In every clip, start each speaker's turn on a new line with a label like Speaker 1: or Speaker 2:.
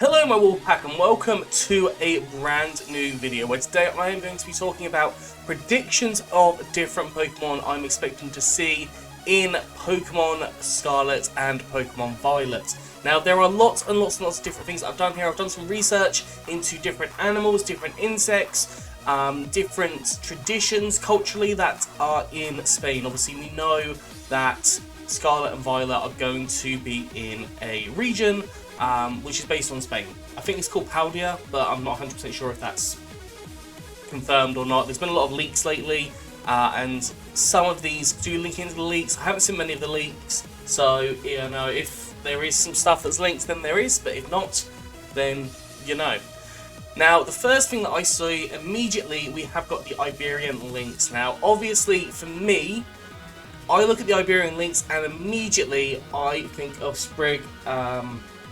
Speaker 1: Hello my Wolfpack and welcome to a brand new video where today I am going to be talking about predictions of different Pokemon I'm expecting to see in Pokemon Scarlet and Pokemon Violet. Now there are lots and lots of different things I've done here. I've done some research into different animals, different insects, different traditions culturally that are in Spain. Obviously we know that Scarlet and Violet are going to be in a region which is based on Spain. I think it's called Paldia, but I'm not 100% sure if that's confirmed or not. There's been a lot of leaks lately, and some of these do link into the leaks. I haven't seen many of the leaks, so you know, if there is some stuff that's linked, then there is, but if not, then you know. Now, the first thing that I see immediately, we have got the Iberian Lynx. Now, obviously, for me, I look at the Iberian Lynx and immediately I think of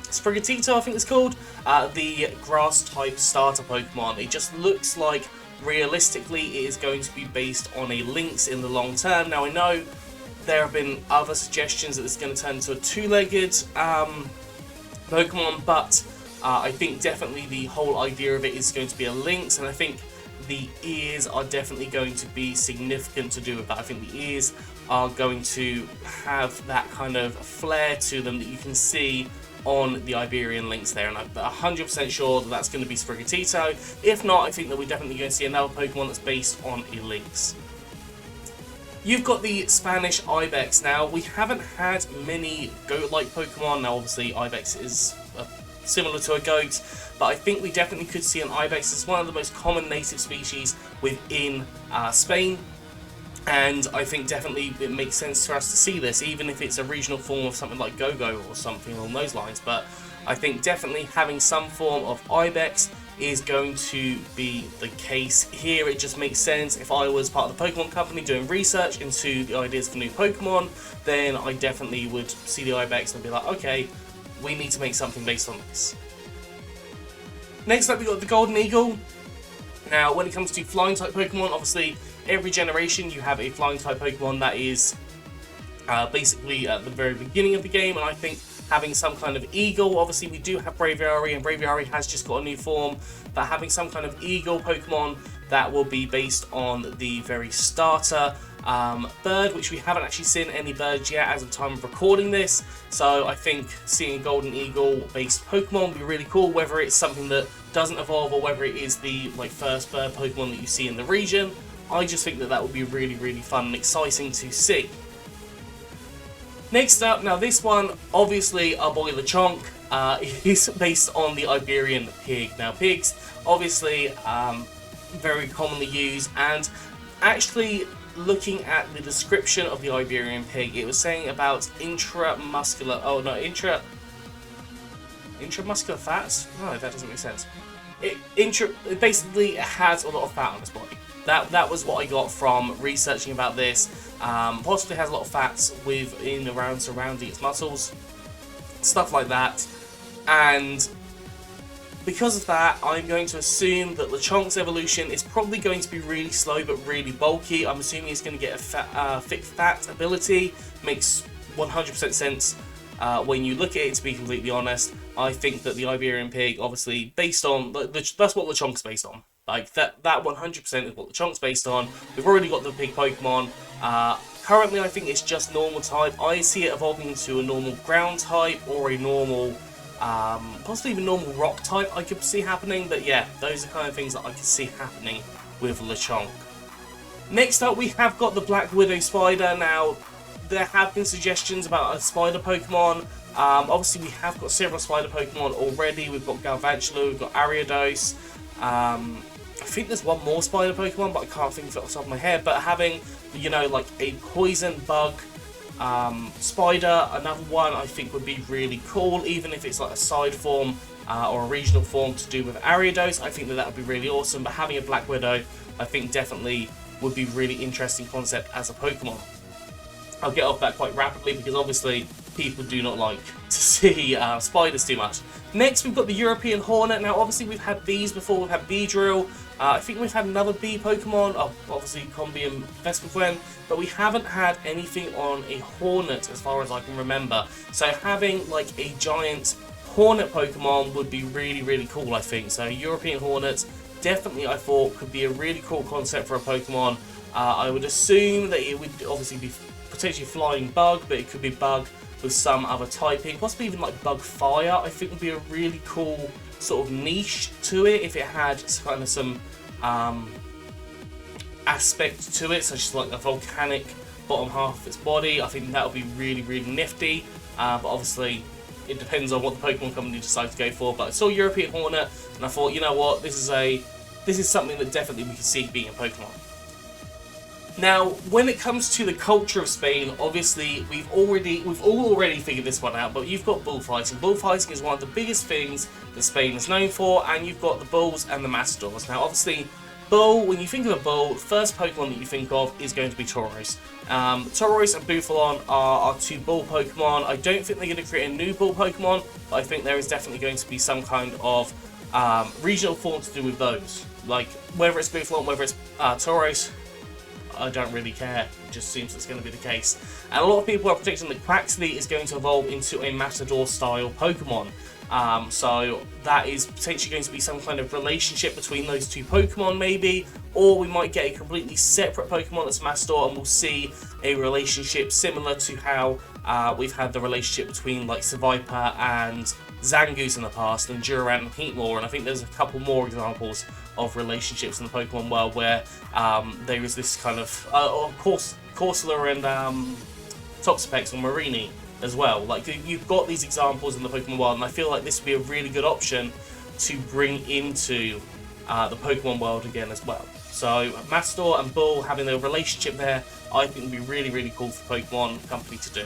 Speaker 1: Sprigatito, I think it's called, the grass-type starter Pokemon. It just looks like, realistically, it is going to be based on a Lynx in the long term. Now, I know there have been other suggestions that it's going to turn into a two-legged Pokemon, but I think definitely the whole idea of it is going to be a Lynx, and I think the ears are definitely going to be significant to do with that. I think the ears are going to have that kind of flair to them that you can see on the Iberian Lynx there, and I'm 100% sure that that's going to be Sprigatito. If not, I think that we're definitely going to see another Pokemon that's based on a Lynx. You've got the Spanish Ibex. Now, we haven't had many goat-like Pokemon. Now, obviously, Ibex is similar to a goat, but I think we definitely could see an Ibex as one of the most common native species within Spain. And I think definitely it makes sense for us to see this, even if it's a regional form of something like Go-Go or something along those lines. But I think definitely having some form of Ibex is going to be the case here. It just makes sense. If I was part of the Pokemon company doing research into the ideas for new Pokemon, then I definitely would see the Ibex and be like, okay, we need to make something based on this. Next up, we've got the Golden Eagle. Now, when it comes to flying type Pokemon, obviously every generation you have a flying type Pokemon that is basically at the very beginning of the game, and I think having some kind of eagle, obviously we do have Braviary, and Braviary has just got a new form, but having some kind of eagle Pokemon that will be based on the very starter bird, which we haven't actually seen any birds yet as of time of recording this, so I think seeing a Golden Eagle based Pokemon would be really cool, whether it's something that doesn't evolve or whether it is the first bird Pokemon that you see in the region. I just think that that would be really, really fun and exciting to see. Next up, now this one, obviously our boy Lechonk, is based on the Iberian Pig. Now pigs, obviously, very commonly used, and actually looking at the description of the Iberian Pig, it was saying about intramuscular fat? No, that doesn't make sense. It basically has a lot of fat on its body. That was what I got from researching about this. Possibly has a lot of fats surrounding its muscles, stuff like that. And because of that, I'm going to assume that Lechonk's evolution is probably going to be really slow but really bulky. I'm assuming it's going to get a thick fat ability. Makes 100% sense when you look at it, to be completely honest. I think that the Iberian Pig, obviously, based on that's what Lechonk's based on. Like, that 100% is what Lechonk's based on. We've already got the pig Pokemon. Currently, I think it's just normal type. I see it evolving into a normal ground type or a normal, possibly even normal rock type I could see happening. But yeah, those are kind of things that I could see happening with Lechonk. Next up, we have got the Black Widow Spider. Now, there have been suggestions about a spider Pokemon. Obviously, we have got several spider Pokemon already. We've got Galvantula, we've got Ariados. I think there's one more spider Pokemon, but I can't think of it off the top of my head. But having, you know, like a poison bug spider, another one I think would be really cool, even if it's like a side form or a regional form to do with Ariados. I think that would be really awesome. But having a Black Widow, I think definitely would be really interesting concept as a Pokemon. I'll get off that quite rapidly because obviously people do not like to see spiders too much. Next, we've got the European Hornet. Now, obviously, we've had bees before. We've had Beedrill. I think we've had another bee Pokemon. Oh, obviously, Combi and Vespiquen. But we haven't had anything on a Hornet as far as I can remember. So having like a giant Hornet Pokemon would be really, really cool, I think. So European Hornets, definitely I thought could be a really cool concept for a Pokemon. I would assume that it would obviously be potentially Flying Bug, but it could be Bug with some other typing, possibly even like Bug Fire. I think would be a really cool sort of niche to it if it had kind of some aspect to it, such as like a volcanic bottom half of its body. I think that would be really, really nifty. But obviously, it depends on what the Pokemon company decides to go for. But I saw European Hornet, and I thought, you know what, this is something that definitely we can see being a Pokemon. Now, when it comes to the culture of Spain, obviously we've all already figured this one out. But you've got bullfighting. Bullfighting is one of the biggest things that Spain is known for, and you've got the bulls and the matadors. Now, obviously, bull, when you think of a bull, the first Pokemon that you think of is going to be Tauros. Tauros and Bufalon are two bull Pokemon. I don't think they're going to create a new bull Pokemon, but I think there is definitely going to be some kind of regional form to do with those. Like, whether it's Bufalon, whether it's Tauros, I don't really care. It just seems that's going to be the case. And a lot of people are predicting that Quaxly is going to evolve into a Matador-style Pokemon. So that is potentially going to be some kind of relationship between those two Pokemon, maybe, or we might get a completely separate Pokemon that's Matador, and we'll see a relationship similar to how we've had the relationship between like Seviper and Zangoose in the past, and Durant and Heatmore, and I think there's a couple more examples of relationships in the Pokemon world where there is this kind of, of course, Corsola and Toxapex or Marini as well. Like, you've got these examples in the Pokemon world, and I feel like this would be a really good option to bring into the Pokemon world again as well. So Matador and Bull having a relationship there, I think would be really, really cool for the Pokemon company to do.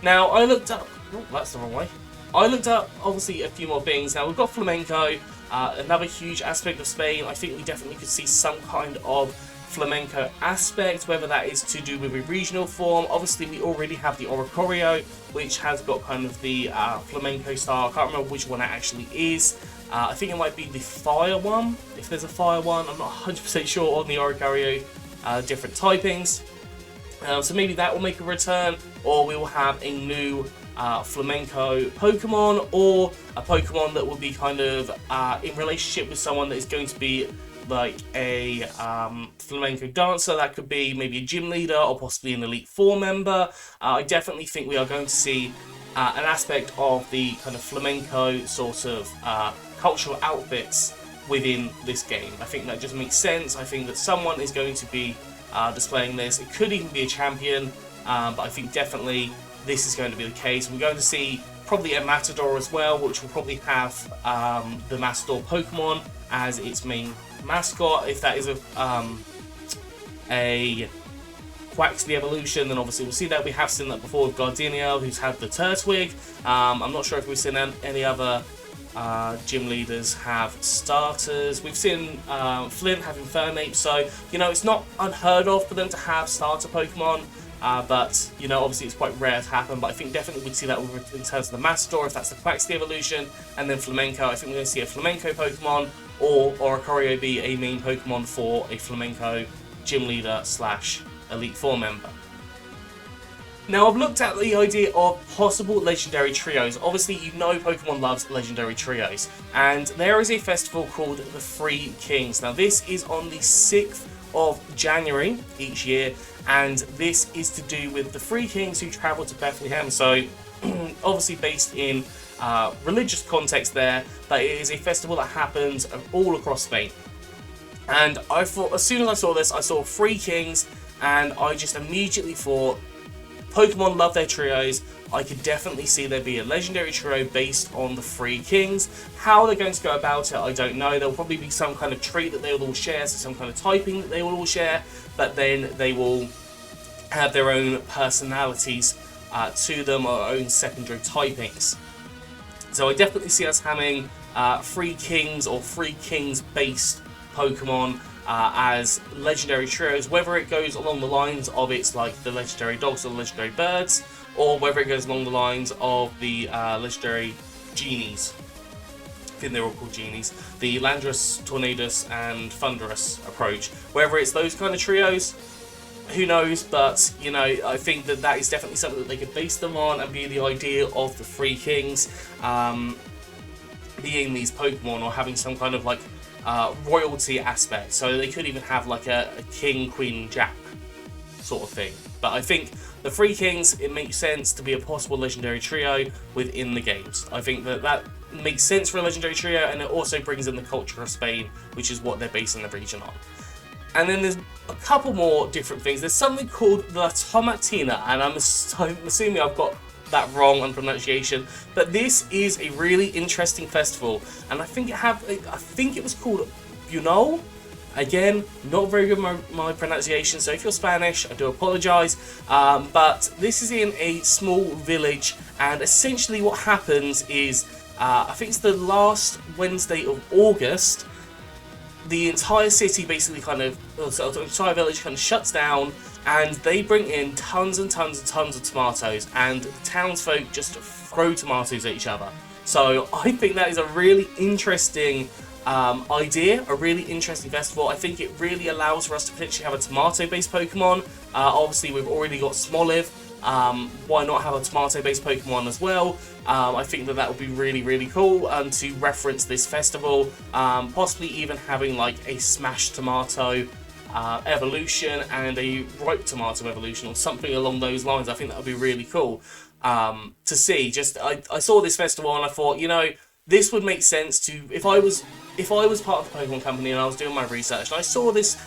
Speaker 1: Now, I looked up... Oh, that's the wrong way. I looked up, obviously, a few more things. Now, we've got Flamenco, another huge aspect of Spain. I think we definitely could see some kind of Flamenco aspect, whether that is to do with a regional form. Obviously, we already have the Oricorio, which has got kind of the Flamenco style. I can't remember which one it actually is. I think it might be the fire one, if there's a fire one. I'm not 100% sure on the Oricorio different typings. So maybe that will make a return, or we will have a new Flamenco Pokemon, or a Pokemon that will be kind of in relationship with someone that is going to be like a Flamenco dancer. That could be maybe a gym leader or possibly an Elite Four member. I definitely think we are going to see an aspect of the kind of Flamenco sort of cultural outfits within this game. I think that just makes sense. I think that someone is going to be displaying this. It could even be a champion, but I think definitely this is going to be the case. We're going to see probably a Matador as well, which will probably have the Matador Pokemon as its main mascot. If that is a Quaxly evolution, then obviously we'll see that. We have seen that before with Gardenia, who's had the Turtwig. I'm not sure if we've seen any other gym leaders have starters. We've seen Flint having Fernape, so you know it's not unheard of for them to have starter Pokemon. But, you know, obviously it's quite rare to happen, but I think definitely we'd see that in terms of the Matador, if that's the Quaxly evolution, and then Flamenco. I think we're going to see a Flamenco Pokemon, or Oricorio be a main Pokemon for a Flamenco gym leader / Elite Four member. Now, I've looked at the idea of possible legendary trios. Obviously, you know Pokemon loves legendary trios, and there is a festival called the Three Kings. Now, this is on the 6th of January each year, and this is to do with the Three Kings who travel to Bethlehem. So obviously based in religious context there, but it is a festival that happens all across Spain. And I thought, as soon as I saw this, I saw Three Kings, and I just immediately thought, Pokemon love their trios. I could definitely see there be a legendary trio based on the Three Kings. How they're going to go about it, I don't know. There'll probably be some kind of trait that they will all share, so some kind of typing that they will all share, but then they will have their own personalities to them, or own secondary typings. So I definitely see us having Three Kings or Three Kings based Pokemon as legendary trios, whether it goes along the lines of it's like the legendary dogs or the legendary birds, or whether it goes along the lines of the legendary genies. I think they're all called genies. The Landorus, Tornadus and Thunderous approach. Whether it's those kind of trios, who knows, but you know, I think that that is definitely something that they could base them on and be the idea of the three kings being these Pokemon, or having some kind of like royalty aspect. So they could even have like a king, queen, jack sort of thing. But I think the three kings, it makes sense to be a possible legendary trio within the games. I think that that makes sense for a legendary trio, and it also brings in the culture of Spain, which is what they're basing the region on. And then there's a couple more different things. There's something called the Tomatina, and I'm assuming I've got that wrong on pronunciation, but this is a really interesting festival, and I think it was called Bunol. Again, not very good my pronunciation, so if you're Spanish, I do apologise. But this is in a small village, and essentially what happens is, I think it's the last Wednesday of August, the entire city basically the entire village kind of shuts down, and they bring in tons and tons and tons of tomatoes, and the townsfolk just throw tomatoes at each other. So I think that is a really interesting idea, a really interesting festival. I think it really allows for us to potentially have a tomato-based Pokemon. Obviously, we've already got Smoliv. Why not have a tomato-based Pokemon as well? I think that would be really, really cool to reference this festival. Possibly even having like a Smash Tomato evolution and a Ripe Tomato evolution, or something along those lines. I think that would be really cool to see. I saw this festival and I thought, you know, this would make sense to, if I was part of the Pokemon company and I was doing my research and I saw this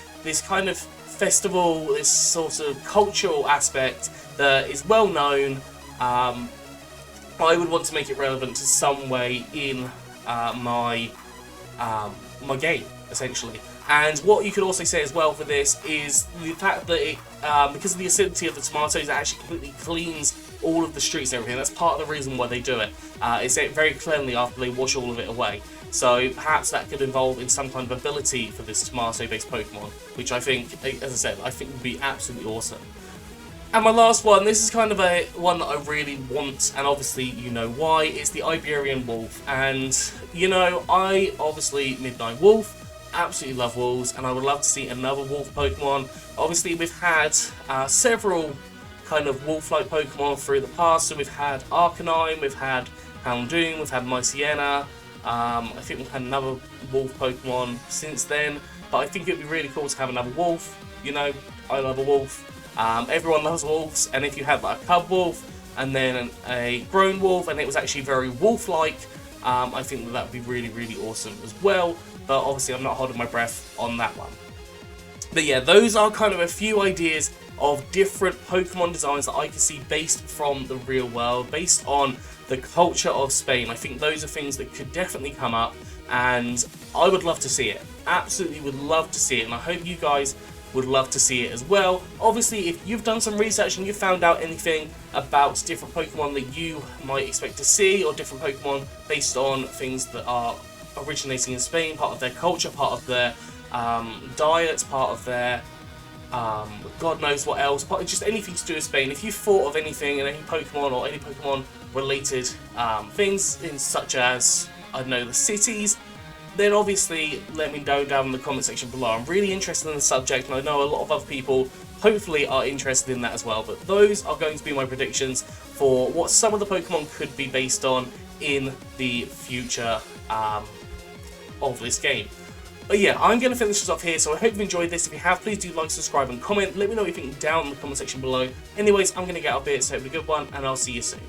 Speaker 1: kind of festival, this sort of cultural aspect that is well known, I would want to make it relevant to some way in my game, essentially. And what you could also say as well for this is the fact that it, because of the acidity of the tomatoes, it actually completely cleans all of the streets and everything. That's part of the reason why they do it. It's very cleanly after they wash all of it away. So perhaps that could involve in some kind of ability for this tomato-based Pokemon, which I think, as I said, I think would be absolutely awesome. And my last one, this is kind of a one that I really want, and obviously you know why, it's the Iberian Wolf. And, you know, I obviously Midnight Wolf, absolutely love wolves, and I would love to see another wolf Pokemon. Obviously we've had several kind of wolf-like Pokemon through the past, so we've had Arcanine, we've had Houndoom, we've had Myciena, I think we've had another wolf Pokemon since then, but I think it would be really cool to have another wolf. You know, I love a wolf. Everyone loves wolves, and if you had like a cub wolf and then a grown wolf and it was actually very wolf-like, I think that would be really, really awesome as well. But obviously I'm not holding my breath on that one. But yeah, those are kind of a few ideas of different Pokemon designs that I can see based from the real world, based on the culture of Spain. I think those are things that could definitely come up, and I would love to see it. Absolutely would love to see it, and I hope you guys would love to see it as well. Obviously, if you've done some research and you found out anything about different Pokemon that you might expect to see, or different Pokemon based on things that are originating in Spain, part of their culture, part of their diets, part of their God knows what else, just anything to do with Spain. If you've thought of anything in any Pokemon or any Pokemon related things, in such as, I don't know, the cities, then obviously let me know down in the comment section below. I'm really interested in the subject, and I know a lot of other people hopefully are interested in that as well. But those are going to be my predictions for what some of the Pokemon could be based on in the future of this game. But yeah, I'm going to finish this off here, so I hope you've enjoyed this. If you have, please do like, subscribe and comment. Let me know what you think down in the comment section below. Anyways, I'm going to get up here, so have a good one, and I'll see you soon.